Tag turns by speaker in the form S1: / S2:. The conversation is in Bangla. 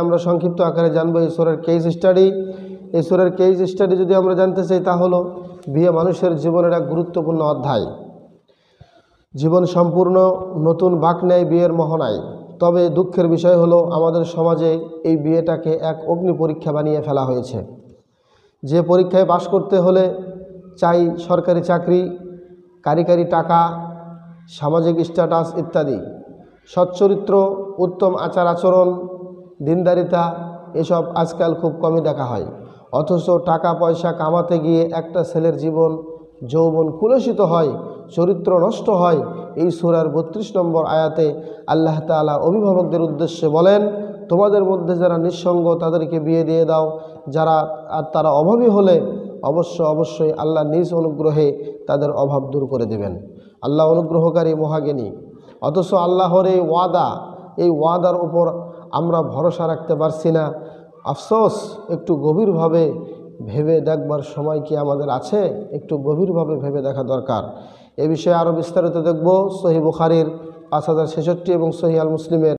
S1: আমরা সংক্ষিপ্ত আকারে জানবো এই সূরার কেস স্টাডি। এই সূরার কেস স্টাডি যদি আমরা জানতে চাই তা হলো বিয়ে মানুষের জীবনের এক গুরুত্বপূর্ণ অধ্যায়। জীবন সম্পূর্ণ নতুন বাঁক নেয় বিয়ের মোহনায়। তবে দুঃখের বিষয় হলো আমাদের সমাজে এই বিয়েটাকে এক অগ্নি পরীক্ষা বানিয়ে ফেলা হয়েছে। যে পরীক্ষায় পাশ করতে হলে চাই সরকারি চাকরি, কারিগরি টাকা, সামাজিক স্ট্যাটাস ইত্যাদি। সচ্চরিত্র, উত্তম আচার আচরণ, দিনদারিতা এসব আজকাল খুব কমই দেখা হয়। অথচ টাকা পয়সা কামাতে গিয়ে একটা ছেলের জীবন যৌবন কুলসিত হয়, চরিত্র নষ্ট হয়। এই সূরার ৩২ নম্বর আয়াতে আল্লাহ তাআলা অভিভাবকদের উদ্দেশ্যে বলেন, তোমাদের মধ্যে যারা নিঃসঙ্গ তাদেরকে বিয়ে দিয়ে দাও, তারা অভাবী হলে অবশ্যই আল্লাহ নিজ অনুগ্রহে তাদের অভাব দূর করে দেবেন। আল্লাহ অনুগ্রহকারী মহাজ্ঞানী। অথচ আল্লাহর এই ওয়াদার উপর আমরা ভরসা রাখতে পারছি না। আফসোস, একটু গভীরভাবে ভেবে দেখবার সময় কি আমাদের আছে? একটু গভীরভাবে ভেবে দেখা দরকার। এ বিষয়ে আরও বিস্তারিত দেখব সহিহ বুখারীর ৫,০৬৬ এবং সহিহ আল মুসলিমের